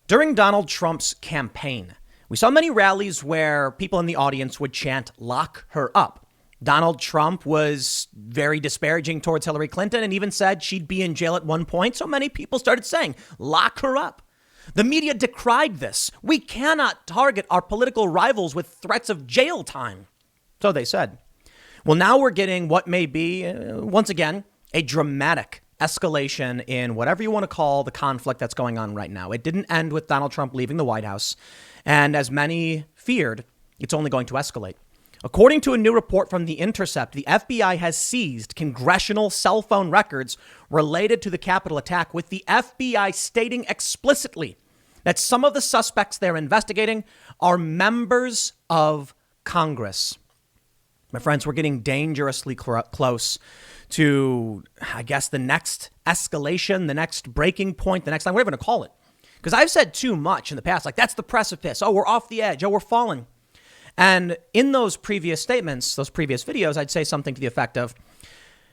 During Donald Trump's campaign, we saw many rallies where people in the audience would chant, "Lock her up." Donald Trump was very disparaging towards Hillary Clinton and even said she'd be in jail at one point. So many people started saying, "Lock her up." The media decried this. We cannot target our political rivals with threats of jail time. So they said. Well, now we're getting what may be, once again, a dramatic escalation in whatever you want to call the conflict that's going on right now. It didn't end with Donald Trump leaving the White House. And as many feared, it's only going to escalate. According to a new report from The Intercept, the FBI has seized congressional cell phone records related to the Capitol attack, with the FBI stating explicitly that some of the suspects they're investigating are members of Congress. My friends, we're getting dangerously close to, I guess, the next escalation, the next breaking point, the next time, whatever you want to call it. Because I've said too much in the past, like that's the precipice. Oh, we're off the edge. Oh, we're falling. And in those previous statements, those previous videos, I'd say something to the effect of,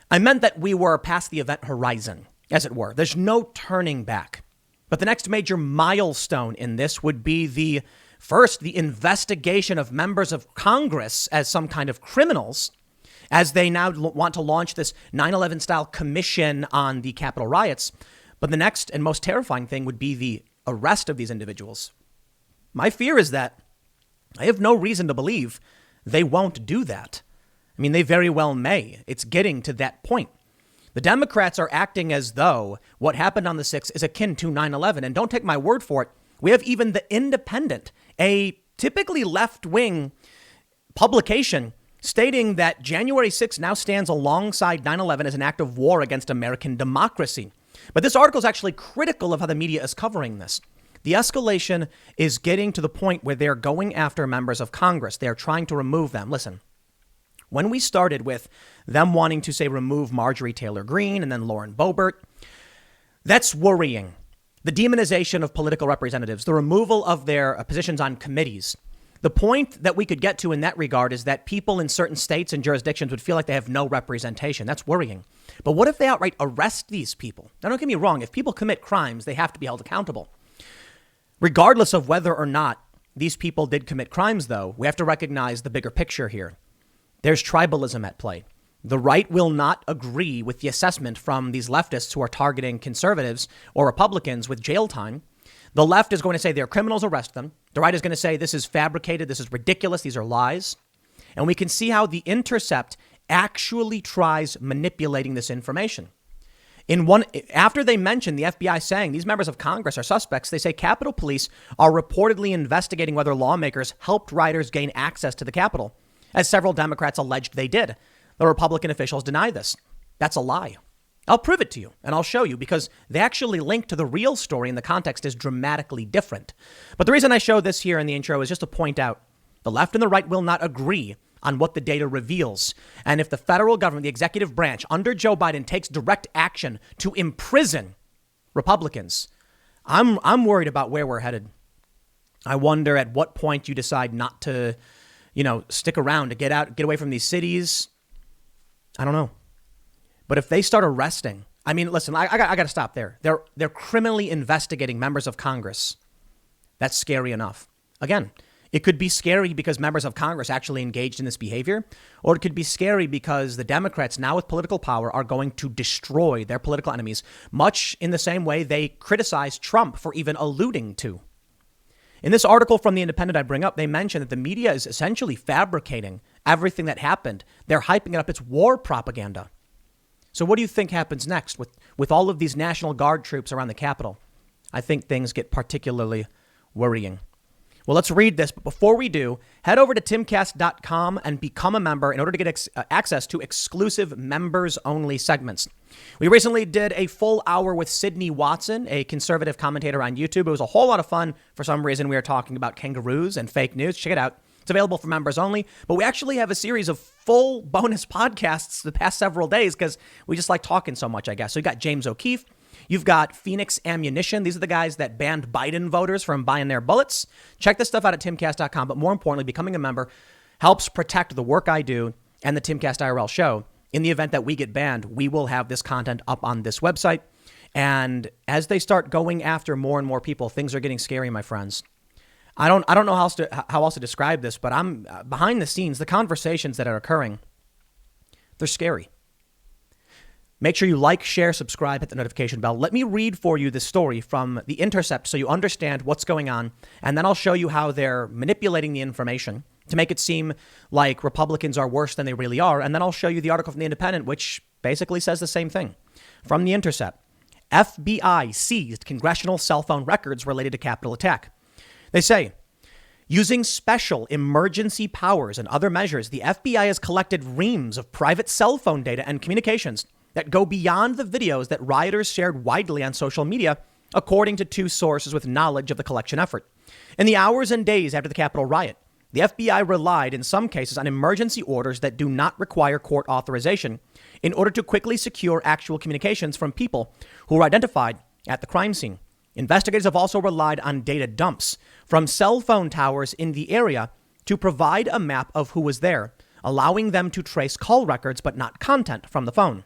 I meant that we were past the event horizon, as it were. There's no turning back. But the next major milestone in this would be the investigation of members of Congress as some kind of criminals, as they now want to launch this 9/11 style commission on the Capitol riots. But the next and most terrifying thing would be the arrest of these individuals. My fear is that I have no reason to believe they won't do that. I mean, they very well may. It's getting to that point. The Democrats are acting as though what happened on the 6th is akin to 9/11. And don't take my word for it. We have even The Independent, a typically left-wing publication, stating that January 6th now stands alongside 9/11 as an act of war against American democracy. But this article is actually critical of how the media is covering this. The escalation is getting to the point where they're going after members of Congress. They're trying to remove them. Listen, when we started with them wanting to, say, remove Marjorie Taylor Greene and then Lauren Boebert, that's worrying. The demonization of political representatives, the removal of their positions on committees. The point that we could get to in that regard is that people in certain states and jurisdictions would feel like they have no representation. That's worrying. But what if they outright arrest these people? Now, don't get me wrong. If people commit crimes, they have to be held accountable. Regardless of whether or not these people did commit crimes, though, we have to recognize the bigger picture here. There's tribalism at play. The right will not agree with the assessment from these leftists who are targeting conservatives or Republicans with jail time. The left is going to say they're criminals, arrest them. The right is going to say this is fabricated, this is ridiculous, these are lies. And we can see how The Intercept actually tries manipulating this information. After they mention the FBI saying these members of Congress are suspects, they say Capitol Police are reportedly investigating whether lawmakers helped rioters gain access to the Capitol, as several Democrats alleged they did. The Republican officials deny this. That's a lie. I'll prove it to you and I'll show you, because they actually link to the real story and the context is dramatically different. But the reason I show this here in the intro is just to point out the left and the right will not agree on what the data reveals. And if the federal government, the executive branch under Joe Biden, takes direct action to imprison Republicans, I'm worried about where we're headed. I wonder at what point you decide not to, stick around, to get away from these cities. I don't know. But if they start arresting, I mean, listen, I got to stop there. They're criminally investigating members of Congress. That's scary enough. Again, it could be scary because members of Congress actually engaged in this behavior, or it could be scary because the Democrats, now with political power, are going to destroy their political enemies, much in the same way they criticized Trump for even alluding to. In this article from The Independent I bring up, they mention that the media is essentially fabricating everything that happened. They're hyping it up. It's war propaganda. So what do you think happens next with all of these National Guard troops around the Capitol? I think things get particularly worrying. Well, let's read this. But before we do, head over to timcast.com and become a member in order to get access to exclusive members-only segments. We recently did a full hour with Sydney Watson, a conservative commentator on YouTube. It was a whole lot of fun. For some reason, we were talking about kangaroos and fake news. Check it out. It's available for members only. But we actually have a series of full bonus podcasts the past several days because we just like talking so much, I guess. So you got James O'Keefe. You've got Phoenix Ammunition. These are the guys that banned Biden voters from buying their bullets. Check this stuff out at timcast.com. But more importantly, becoming a member helps protect the work I do and the Timcast IRL show. In the event that we get banned, we will have this content up on this website. And as they start going after more and more people, things are getting scary, my friends. I don't know how else to describe this, but I'm behind the scenes, the conversations that are occurring, they're scary. Make sure you like, share, subscribe, hit the notification bell. Let me read for you this story from The Intercept so you understand what's going on. And then I'll show you how they're manipulating the information to make it seem like Republicans are worse than they really are. And then I'll show you the article from The Independent, which basically says the same thing. From The Intercept, FBI seized congressional cell phone records related to Capitol attack. They say, using special emergency powers and other measures, the FBI has collected reams of private cell phone data and communications that go beyond the videos that rioters shared widely on social media, according to two sources with knowledge of the collection effort. In the hours and days after the Capitol riot, the FBI relied in some cases on emergency orders that do not require court authorization in order to quickly secure actual communications from people who were identified at the crime scene. Investigators have also relied on data dumps from cell phone towers in the area to provide a map of who was there, allowing them to trace call records but not content from the phone.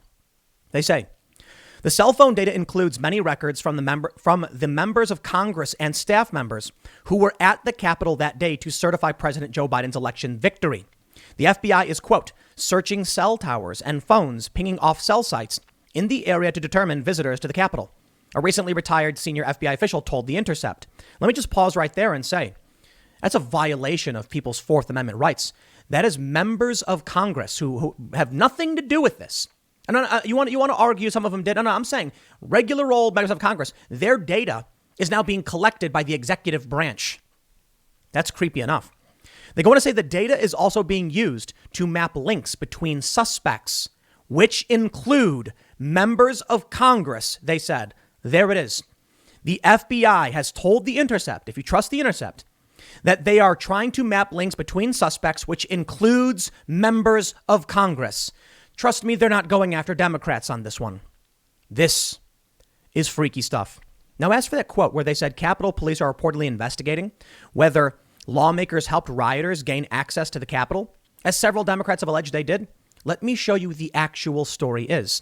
They say the cell phone data includes many records from the members of Congress and staff members who were at the Capitol that day to certify President Joe Biden's election victory. The FBI is, quote, searching cell towers and phones pinging off cell sites in the area to determine visitors to the Capitol. A recently retired senior FBI official told The Intercept. Let me just pause right there and say, that's a violation of people's Fourth Amendment rights. That is members of Congress who have nothing to do with this. And you want to argue some of them did? No, I'm saying regular old members of Congress, their data is now being collected by the executive branch. That's creepy enough. They go on to say the data is also being used to map links between suspects, which include members of Congress, they said. There it is. The FBI has told The Intercept, if you trust The Intercept, that they are trying to map links between suspects, which includes members of Congress. Trust me, they're not going after Democrats on this one. This is freaky stuff. Now, as for that quote where they said Capitol Police are reportedly investigating whether lawmakers helped rioters gain access to the Capitol, as several Democrats have alleged they did, let me show you the actual story is.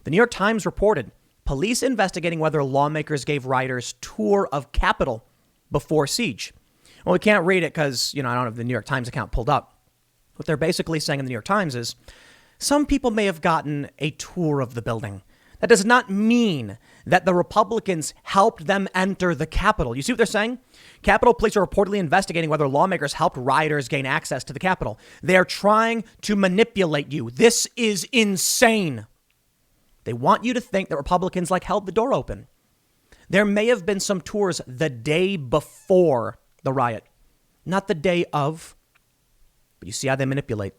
The New York Times reported police investigating whether lawmakers gave rioters tour of Capitol before siege. Well, we can't read it because, I don't have the New York Times account pulled up. What they're basically saying in the New York Times is some people may have gotten a tour of the building. That does not mean that the Republicans helped them enter the Capitol. You see what they're saying? Capitol Police are reportedly investigating whether lawmakers helped rioters gain access to the Capitol. They are trying to manipulate you. This is insane. They want you to think that Republicans held the door open. There may have been some tours the day before the riot, not the day of. But you see how they manipulate.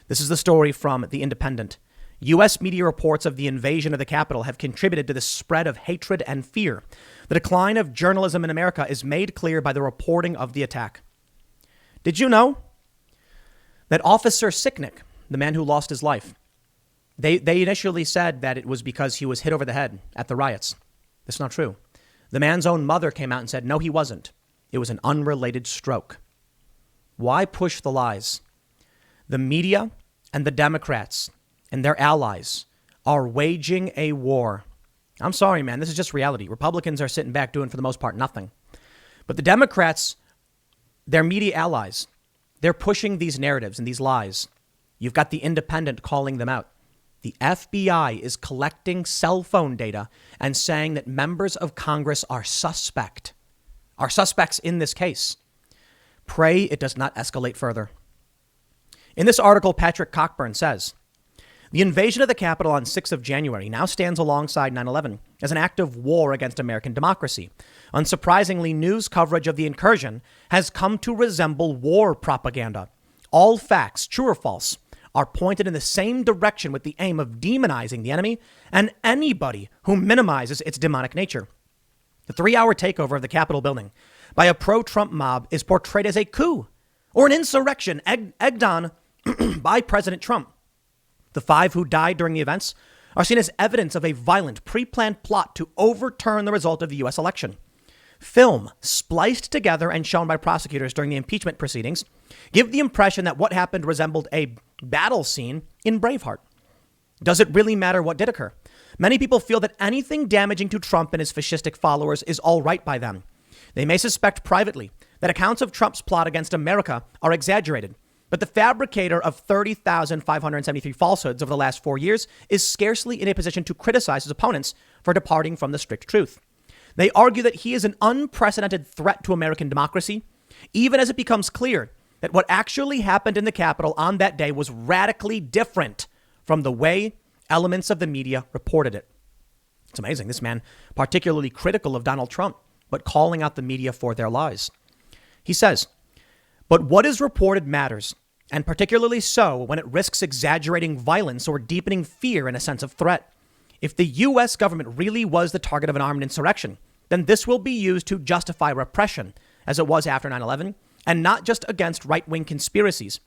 This is the story from The Independent. U.S. media reports of the invasion of the Capitol have contributed to the spread of hatred and fear. The decline of journalism in America is made clear by the reporting of the attack. Did you know that Officer Sicknick, the man who lost his life, they initially said that it was because he was hit over the head at the riots. That's not true. The man's own mother came out and said, no, he wasn't. It was an unrelated stroke. Why push the lies? The media and the Democrats and their allies are waging a war. I'm sorry, man. This is just reality. Republicans are sitting back doing, for the most part, nothing. But the Democrats, their media allies, they're pushing these narratives and these lies. You've got The Independent calling them out. The FBI is collecting cell phone data and saying that members of Congress are suspects in this case. Pray it does not escalate further. In this article, Patrick Cockburn says, the invasion of the Capitol on 6th of January now stands alongside 9/11 as an act of war against American democracy. Unsurprisingly, news coverage of the incursion has come to resemble war propaganda. All facts, true or false, are pointed in the same direction with the aim of demonizing the enemy and anybody who minimizes its demonic nature. The 3-hour takeover of the Capitol building by a pro-Trump mob is portrayed as a coup or an insurrection egged on by President Trump. The 5 who died during the events are seen as evidence of a violent, pre-planned plot to overturn the result of the U.S. election. Film spliced together and shown by prosecutors during the impeachment proceedings give the impression that what happened resembled a battle scene in Braveheart. Does it really matter what did occur? Many people feel that anything damaging to Trump and his fascistic followers is all right by them. They may suspect privately that accounts of Trump's plot against America are exaggerated, but the fabricator of 30,573 falsehoods over the last 4 years is scarcely in a position to criticize his opponents for departing from the strict truth. They argue that he is an unprecedented threat to American democracy, even as it becomes clear that what actually happened in the Capitol on that day was radically different from the way elements of the media reported it. It's amazing. This man, particularly critical of Donald Trump, but calling out the media for their lies. He says, but what is reported matters, and particularly so when it risks exaggerating violence or deepening fear and a sense of threat. If the U.S. government really was the target of an armed insurrection, then this will be used to justify repression, as it was after 9/11, and not just against right-wing conspiracies,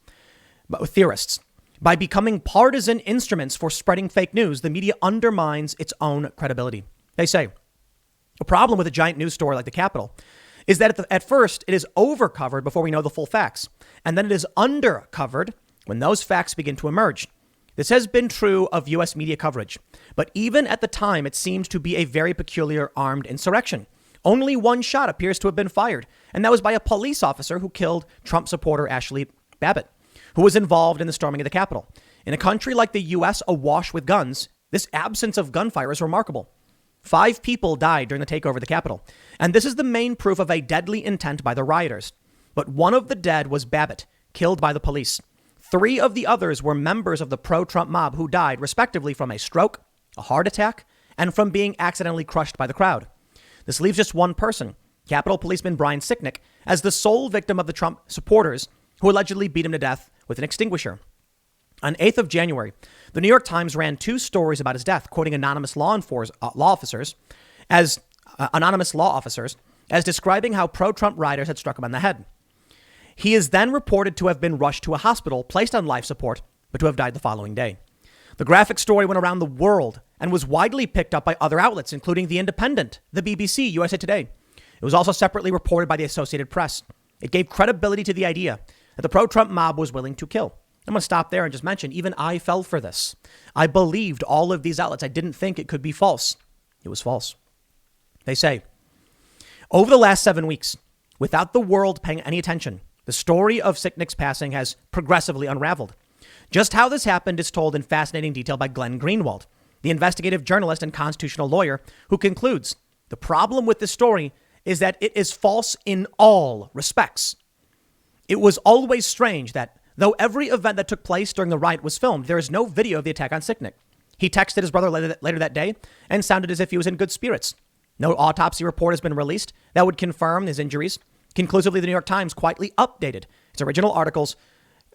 but with theorists. By becoming partisan instruments for spreading fake news, the media undermines its own credibility. They say, a problem with a giant news story like the Capitol is that at first it is overcovered before we know the full facts, and then it is undercovered when those facts begin to emerge. This has been true of U.S. media coverage, but even at the time, it seemed to be a very peculiar armed insurrection. Only one shot appears to have been fired, and that was by a police officer who killed Trump supporter Ashley Babbitt, who was involved in the storming of the Capitol. In a country like the U.S. awash with guns, this absence of gunfire is remarkable. 5 people died during the takeover of the Capitol, and this is the main proof of a deadly intent by the rioters. But one of the dead was Babbitt, killed by the police. 3 of the others were members of the pro-Trump mob who died respectively from a stroke, a heart attack, and from being accidentally crushed by the crowd. This leaves just one person, Capitol Policeman Brian Sicknick, as the sole victim of the Trump supporters who allegedly beat him to death with an extinguisher. On 8th of January, the New York Times ran 2 stories about his death, quoting anonymous law officers as describing how pro-Trump rioters had struck him on the head. He is then reported to have been rushed to a hospital, placed on life support, but to have died the following day. The graphic story went around the world and was widely picked up by other outlets, including The Independent, the BBC, USA Today. It was also separately reported by the Associated Press. It gave credibility to the idea that the pro-Trump mob was willing to kill. I'm going to stop there and just mention, even I fell for this. I believed all of these outlets. I didn't think it could be false. It was false. They say, over the last 7 weeks, without the world paying any attention, the story of Sicknick's passing has progressively unraveled. Just how this happened is told in fascinating detail by Glenn Greenwald, the investigative journalist and constitutional lawyer, who concludes, the problem with this story is that it is false in all respects. It was always strange that, though every event that took place during the riot was filmed, there is no video of the attack on Sicknick. He texted his brother later that day and sounded as if he was in good spirits. No autopsy report has been released that would confirm his injuries. Conclusively, the New York Times quietly updated its original articles,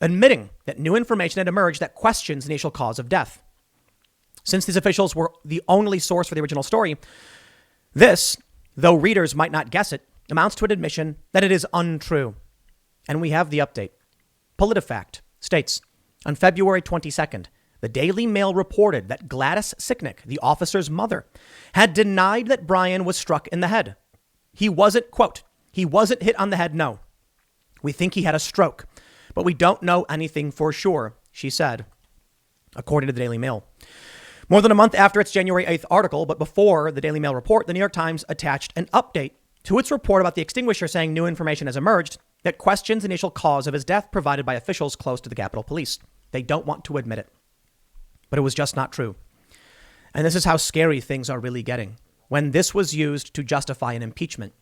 admitting that new information had emerged that questions the initial cause of death. Since these officials were the only source for the original story, this, though readers might not guess it, amounts to an admission that it is untrue. And we have the update. PolitiFact states, on February 22nd, the Daily Mail reported that Gladys Sicknick, the officer's mother, had denied that Brian was struck in the head. He wasn't, quote, he wasn't hit on the head, no. We think he had a stroke, but we don't know anything for sure, she said, according to the Daily Mail. More than a month after its January 8th article, but before the Daily Mail report, the New York Times attached an update to its report about the extinguisher, saying new information has emerged that questions the initial cause of his death provided by officials close to the Capitol Police. They don't want to admit it, but it was just not true. And this is how scary things are really getting. When this was used to justify an impeachment,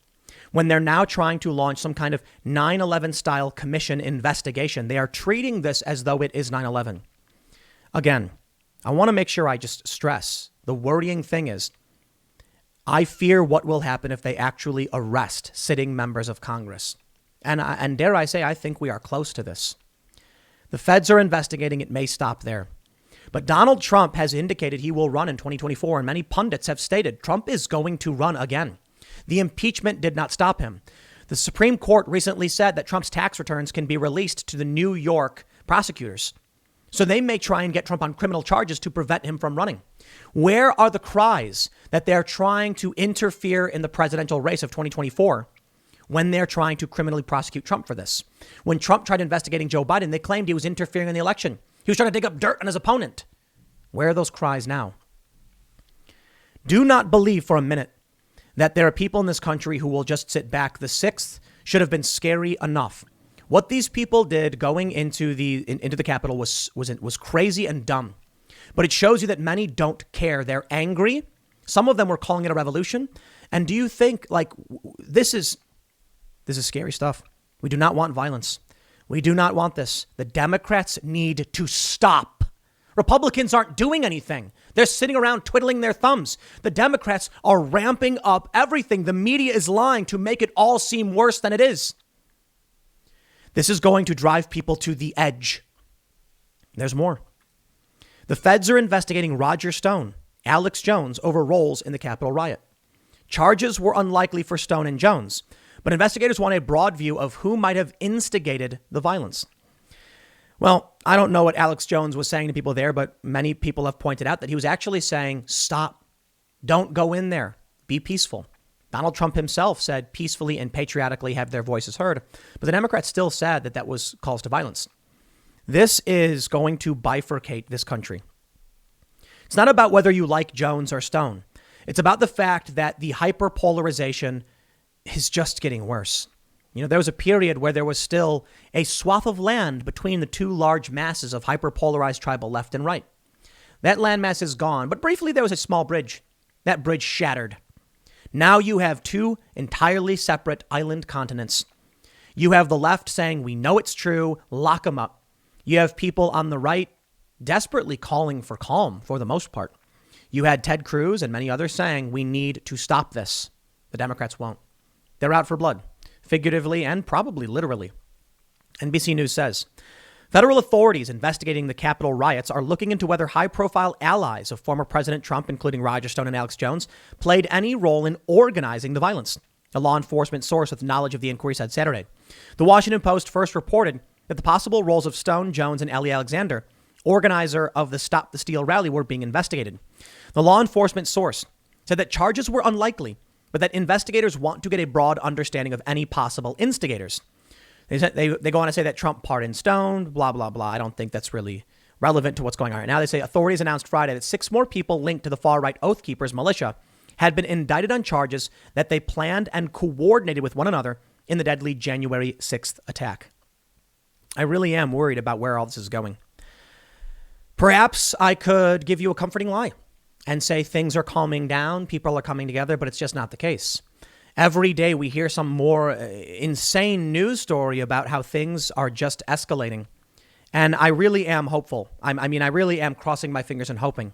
when they're now trying to launch some kind of 9/11 style commission investigation, they are treating this as though it is 9/11. Again, I want to make sure I just stress the worrying thing is I fear what will happen if they actually arrest sitting members of Congress. And dare I say, I think we are close to this. The feds are investigating. It may stop there. But Donald Trump has indicated he will run in 2024, and many pundits have stated Trump is going to run again. The impeachment did not stop him. The Supreme Court recently said that Trump's tax returns can be released to the New York prosecutors. So they may try and get Trump on criminal charges to prevent him from running. Where are the cries that they're trying to interfere in the presidential race of 2024 when they're trying to criminally prosecute Trump for this? When Trump tried investigating Joe Biden, they claimed he was interfering in the election. He was trying to dig up dirt on his opponent. Where are those cries now? Do not believe for a minute that there are people in this country who will just sit back. The 6th should have been scary enough. What these people did going into the Capitol was crazy and dumb. But it shows you that many don't care. They're angry. Some of them were calling it a revolution. And do you think this is scary stuff? We do not want violence. We do not want this. The Democrats need to stop. Republicans aren't doing anything. They're sitting around twiddling their thumbs. The Democrats are ramping up everything. The media is lying to make it all seem worse than it is. This is going to drive people to the edge. There's more. The feds are investigating Roger Stone, Alex Jones, over roles in the Capitol riot. Charges were unlikely for Stone and Jones, but investigators want a broad view of who might have instigated the violence. Well, I don't know what Alex Jones was saying to people there, but many people have pointed out that he was actually saying, stop, don't go in there, be peaceful. Donald Trump himself said peacefully and patriotically have their voices heard, but the Democrats still said that was calls to violence. This is going to bifurcate this country. It's not about whether you like Jones or Stone. It's about the fact that the hyperpolarization is just getting worse. You know, there was a period where there was still a swath of land between the two large masses of hyperpolarized tribal left and right. That landmass is gone, but briefly there was a small bridge. That bridge shattered. Now you have two entirely separate island continents. You have the left saying, we know it's true, lock them up. You have people on the right desperately calling for calm for the most part. You had Ted Cruz and many others saying, we need to stop this. The Democrats won't. They're out for blood, figuratively and probably literally. NBC News says, federal authorities investigating the Capitol riots are looking into whether high-profile allies of former President Trump, including Roger Stone and Alex Jones, played any role in organizing the violence. A law enforcement source with knowledge of the inquiry said Saturday. The Washington Post first reported that the possible roles of Stone, Jones, and Ellie Alexander, organizer of the Stop the Steal rally, were being investigated. The law enforcement source said that charges were unlikely, but that investigators want to get a broad understanding of any possible instigators. They go on to say that Trump pardoned Stone, blah, blah, blah. I don't think that's really relevant to what's going on right now. They say authorities announced Friday that 6 more people linked to the far-right Oath Keepers militia had been indicted on charges that they planned and coordinated with one another in the deadly January 6th attack. I really am worried about where all this is going. Perhaps I could give you a comforting lie and say things are calming down, people are coming together, but it's just not the case. Every day we hear some more insane news story about how things are just escalating. And I really am hopeful. I really am crossing my fingers and hoping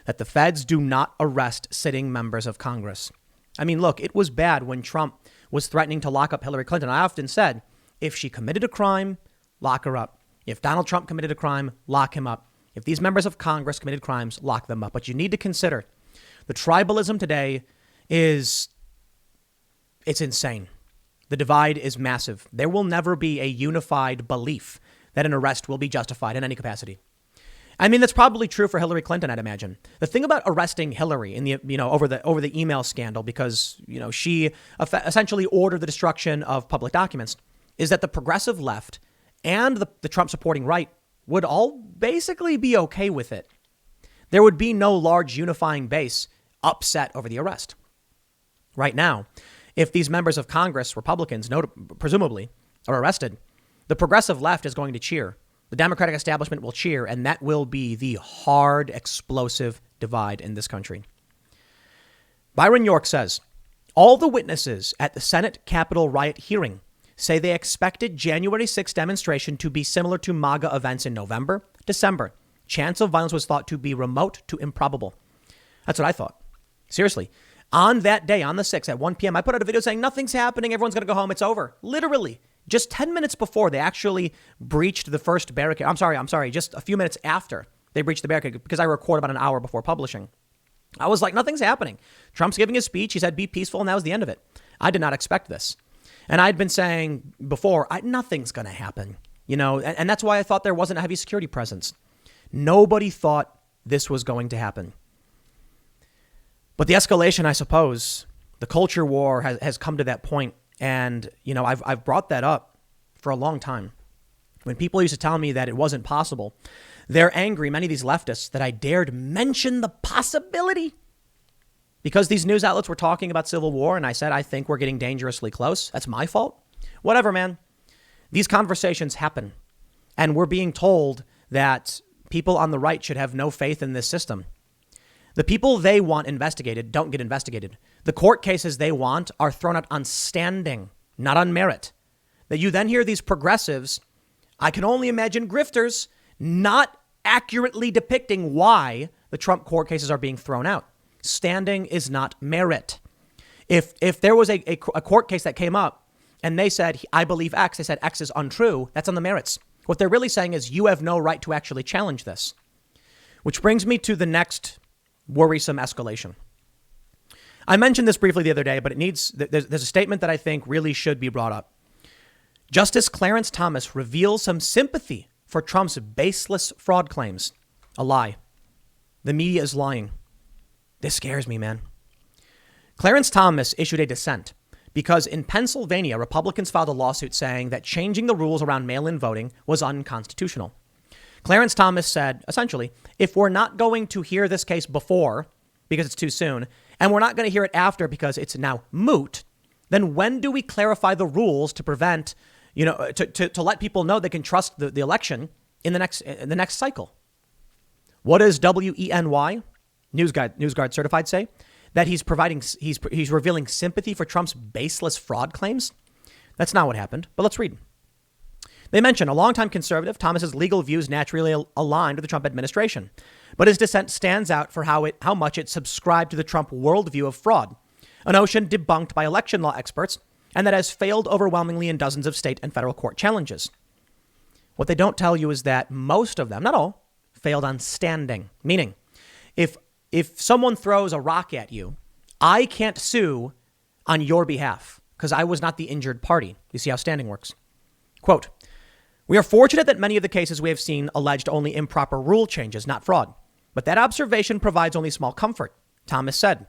that the feds do not arrest sitting members of Congress. I mean, look, it was bad when Trump was threatening to lock up Hillary Clinton. I often said, if she committed a crime, lock her up. If Donald Trump committed a crime, lock him up. If these members of Congress committed crimes, lock them up. But you need to consider the tribalism today it's insane. The divide is massive. There will never be a unified belief that an arrest will be justified in any capacity. I mean, that's probably true for Hillary Clinton, I'd imagine. The thing about arresting Hillary in the, over the email scandal, because, she essentially ordered the destruction of public documents, is that the progressive left and the Trump supporting right would all basically be okay with it. There would be no large unifying base upset over the arrest. Right now, if these members of Congress, Republicans, presumably, are arrested, the progressive left is going to cheer. The Democratic establishment will cheer, and that will be the hard, explosive divide in this country. Byron York says, all the witnesses at the Senate Capitol riot hearing say they expected January 6th demonstration to be similar to MAGA events in November, December. Chance of violence was thought to be remote to improbable. That's what I thought. Seriously. On that day, on the 6th at 1 p.m., I put out a video saying nothing's happening. Everyone's going to go home. It's over. Literally. Just 10 minutes before they actually breached the first barricade. I'm sorry. Just a few minutes after they breached the barricade, because I record about an hour before publishing. I was like, nothing's happening. Trump's giving his speech. He said, be peaceful. And that was the end of it. I did not expect this. And I'd been saying before, nothing's going to happen, and that's why I thought there wasn't a heavy security presence. Nobody thought this was going to happen. But the escalation, I suppose, the culture war has come to that point. And, I've brought that up for a long time. When people used to tell me that it wasn't possible, they're angry, many of these leftists, that I dared mention the possibility. Because these news outlets were talking about civil war and I said, I think we're getting dangerously close. That's my fault. Whatever, man. These conversations happen. And we're being told that people on the right should have no faith in this system. The people they want investigated don't get investigated. The court cases they want are thrown out on standing, not on merit. That you then hear these progressives, I can only imagine grifters, not accurately depicting why the Trump court cases are being thrown out. Standing is not merit. If there was a court case that came up and they said, I believe X, they said X is untrue, that's on the merits. What they're really saying is you have no right to actually challenge this. Which brings me to the next worrisome escalation. I mentioned this briefly the other day, but there's a statement that I think really should be brought up. Justice Clarence Thomas reveals some sympathy for Trump's baseless fraud claims. A lie. The media is lying. This scares me, man. Clarence Thomas issued a dissent because in Pennsylvania, Republicans filed a lawsuit saying that changing the rules around mail-in voting was unconstitutional. Clarence Thomas said, essentially, if we're not going to hear this case before because it's too soon, and we're not going to hear it after because it's now moot, then when do we clarify the rules to prevent, to let people know they can trust the election in the next cycle? What does WENY, NewsGuard certified, say? That he's revealing sympathy for Trump's baseless fraud claims? That's not what happened, but let's read. They mention a longtime conservative, Thomas's legal views naturally aligned with the Trump administration, but his dissent stands out for how much it subscribed to the Trump worldview of fraud, a notion debunked by election law experts and that has failed overwhelmingly in dozens of state and federal court challenges. What they don't tell you is that most of them, not all, failed on standing, meaning if someone throws a rock at you, I can't sue on your behalf because I was not the injured party. You see how standing works. Quote, we are fortunate that many of the cases we have seen alleged only improper rule changes, not fraud. But that observation provides only small comfort, Thomas said.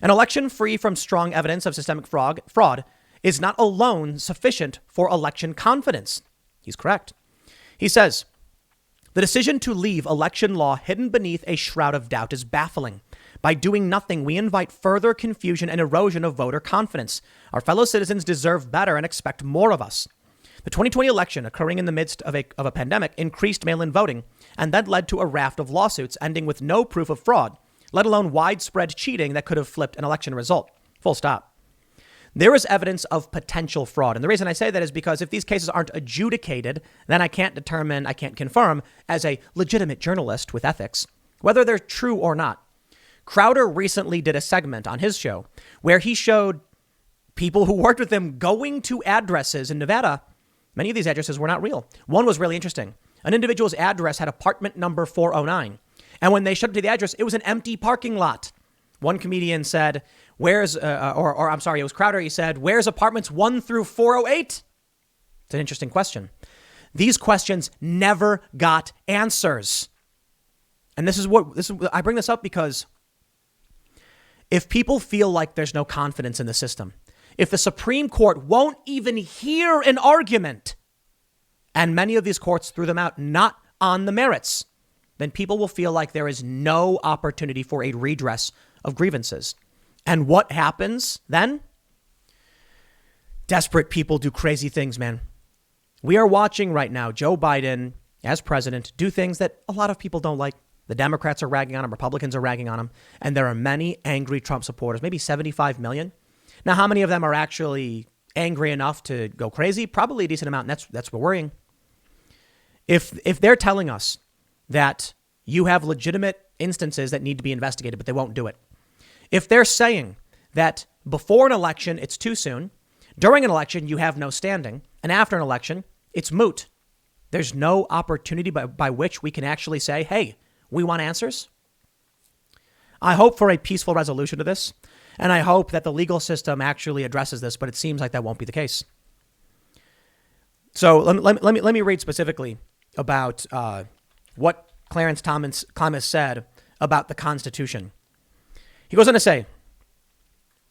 An election free from strong evidence of systemic fraud is not alone sufficient for election confidence. He's correct. He says, the decision to leave election law hidden beneath a shroud of doubt is baffling. By doing nothing, we invite further confusion and erosion of voter confidence. Our fellow citizens deserve better and expect more of us. The 2020 election, occurring in the midst of a pandemic, increased mail-in voting and then led to a raft of lawsuits ending with no proof of fraud, let alone widespread cheating that could have flipped an election result. Full stop. There is evidence of potential fraud. And the reason I say that is because if these cases aren't adjudicated, then I can't confirm as a legitimate journalist with ethics, whether they're true or not. Crowder recently did a segment on his show where he showed people who worked with him going to addresses in Nevada. Many of these addresses were not real. One was really interesting. An individual's address had apartment number 409. And when they showed up to the address, it was an empty parking lot. One comedian said, it was Crowder. He said, where's apartments 1 through 408? It's an interesting question. These questions never got answers. And I bring this up because if people feel like there's no confidence in the system, if the Supreme Court won't even hear an argument, and many of these courts threw them out not on the merits, then people will feel like there is no opportunity for a redress of grievances. And what happens then? Desperate people do crazy things, man. We are watching right now Joe Biden, as president, do things that a lot of people don't like. The Democrats are ragging on him, Republicans are ragging on him, and there are many angry Trump supporters, maybe 75 million. Now, how many of them are actually angry enough to go crazy? Probably a decent amount, and that's worrying. If they're telling us that you have legitimate instances that need to be investigated, but they won't do it. If they're saying that before an election, it's too soon, during an election, you have no standing, and after an election, it's moot. There's no opportunity by which we can actually say, hey, we want answers. I hope for a peaceful resolution to this. And I hope that the legal system actually addresses this, but it seems like that won't be the case. So let me read specifically about what Clarence Thomas said about the Constitution. He goes on to say,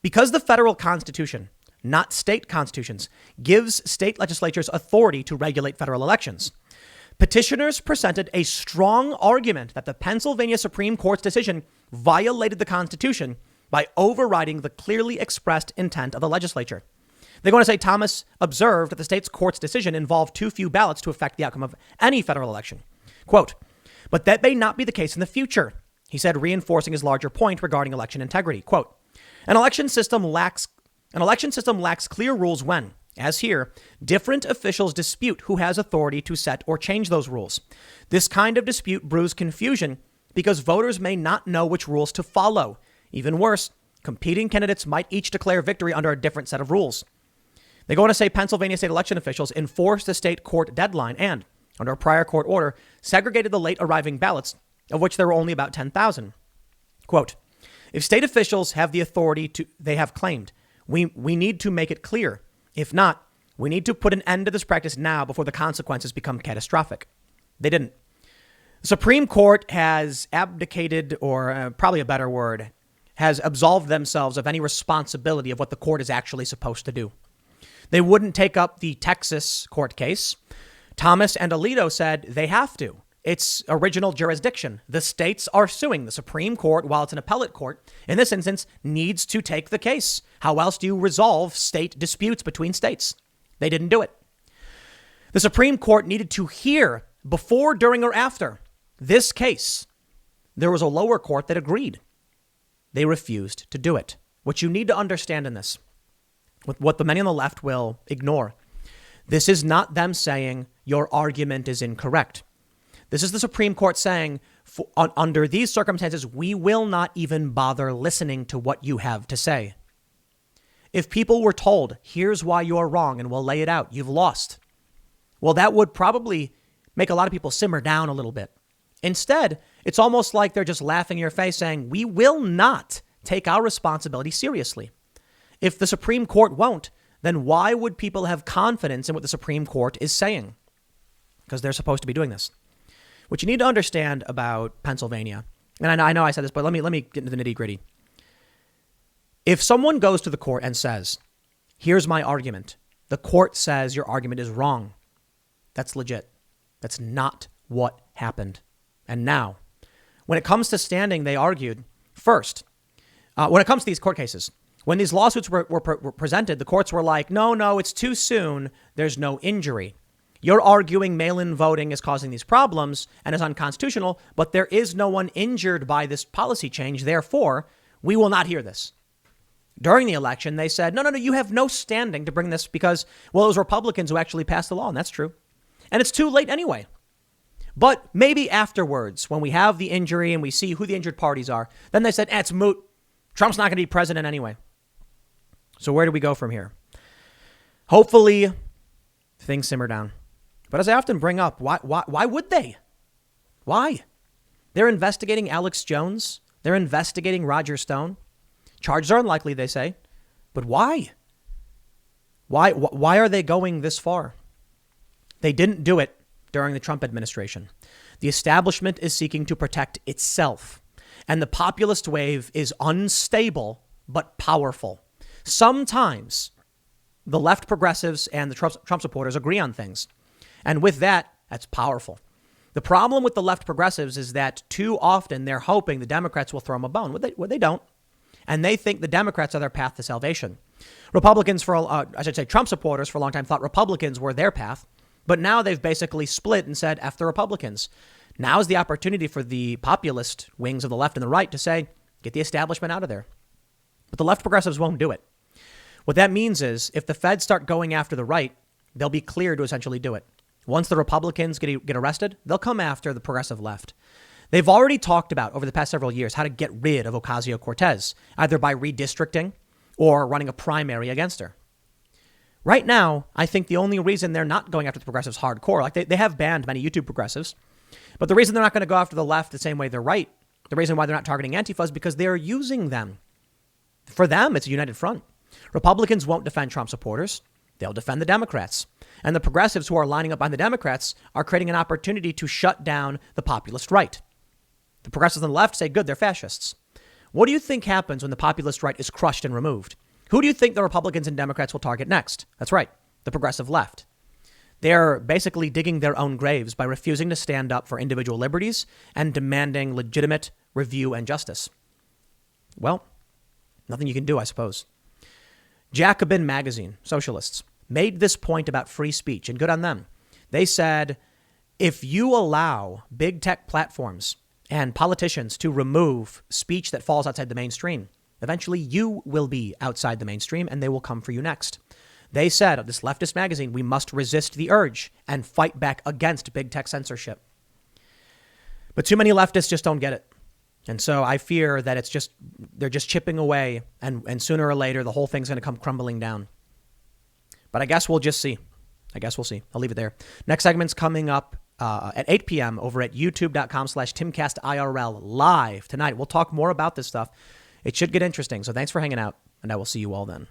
because the federal Constitution, not state constitutions, gives state legislatures authority to regulate federal elections, petitioners presented a strong argument that the Pennsylvania Supreme Court's decision violated the Constitution by overriding the clearly expressed intent of the legislature. They go on to say Thomas observed that the state's court's decision involved too few ballots to affect the outcome of any federal election. Quote, but that may not be the case in the future, he said, reinforcing his larger point regarding election integrity. Quote, an election system lacks clear rules when, as here, different officials dispute who has authority to set or change those rules. This kind of dispute brews confusion because voters may not know which rules to follow. Even worse, competing candidates might each declare victory under a different set of rules. They go on to say Pennsylvania state election officials enforced the state court deadline and, under a prior court order, segregated the late arriving ballots, of which there were only about 10,000. Quote, if state officials have the authority they have claimed, we need to make it clear. If not, we need to put an end to this practice now before the consequences become catastrophic. They didn't. The Supreme Court has abdicated, or probably a better word, has absolved themselves of any responsibility of what the court is actually supposed to do. They wouldn't take up the Texas court case. Thomas and Alito said they have to. It's original jurisdiction. The states are suing. The Supreme Court, while it's an appellate court, in this instance, needs to take the case. How else do you resolve state disputes between states? They didn't do it. The Supreme Court needed to hear before, during, or after this case. There was a lower court that agreed. They refused to do it. What you need to understand in this, what the many on the left will ignore, this is not them saying your argument is incorrect. This is the Supreme Court saying, under these circumstances, we will not even bother listening to what you have to say. If people were told, here's why you're wrong, and we'll lay it out, you've lost. Well, that would probably make a lot of people simmer down a little bit. Instead, it's almost like they're just laughing in your face saying, we will not take our responsibility seriously. If the Supreme Court won't, then why would people have confidence in what the Supreme Court is saying? Because they're supposed to be doing this. What you need to understand about Pennsylvania, and I know I said this, but let me get into the nitty gritty. If someone goes to the court and says, here's my argument, the court says your argument is wrong, that's legit. That's not what happened. And now, when it comes to standing, they argued first, when it comes to these court cases, when these lawsuits were presented, the courts were like, no, it's too soon. There's no injury. You're arguing mail-in voting is causing these problems and is unconstitutional, but there is no one injured by this policy change. Therefore, we will not hear this. During the election, they said, no, you have no standing to bring this because, well, it was Republicans who actually passed the law, and that's true. And it's too late anyway. But maybe afterwards, when we have the injury and we see who the injured parties are, then they said, it's moot. Trump's not going to be president anyway. So where do we go from here? Hopefully, things simmer down. But as I often bring up, why would they? Why? They're investigating Alex Jones. They're investigating Roger Stone. Charges are unlikely, they say. But why? Why are they going this far? They didn't do it during the Trump administration. The establishment is seeking to protect itself. And the populist wave is unstable but powerful. Sometimes the left progressives and the Trump supporters agree on things. And with that, that's powerful. The problem with the left progressives is that too often they're hoping the Democrats will throw them a bone. Well, they don't. And they think the Democrats are their path to salvation. Republicans, Trump supporters for a long time thought Republicans were their path. But now they've basically split and said, F the Republicans. Now's the opportunity for the populist wings of the left and the right to say, get the establishment out of there. But the left progressives won't do it. What that means is if the feds start going after the right, they'll be cleared to essentially do it. Once the Republicans get arrested, they'll come after the progressive left. They've already talked about over the past several years how to get rid of Ocasio-Cortez, either by redistricting or running a primary against her. Right now, I think the only reason they're not going after the progressives hardcore, like they have banned many YouTube progressives, but the reason they're not going to go after the left the same way they're right, the reason why they're not targeting Antifa is because they're using them. For them, it's a united front. Republicans won't defend Trump supporters. They'll defend the Democrats. And the progressives who are lining up behind the Democrats are creating an opportunity to shut down the populist right. The progressives on the left say, good, they're fascists. What do you think happens when the populist right is crushed and removed? Who do you think the Republicans and Democrats will target next? That's right, the progressive left. They're basically digging their own graves by refusing to stand up for individual liberties and demanding legitimate review and justice. Well, Nothing you can do, I suppose. Jacobin magazine, socialists, made this point about free speech, and good on them. They said, if you allow big tech platforms and politicians to remove speech that falls outside the mainstream, eventually you will be outside the mainstream and they will come for you next. They said of this leftist magazine, we must resist the urge and fight back against big tech censorship. But too many leftists just don't get it. And so I fear that they're just chipping away, and sooner or later, the whole thing's going to come crumbling down. But I guess we'll just see. I'll leave it there. Next segment's coming up at 8 p.m. over at youtube.com/TimcastIRL live tonight. We'll talk more about this stuff. It should get interesting. So thanks for hanging out, and I will see you all then.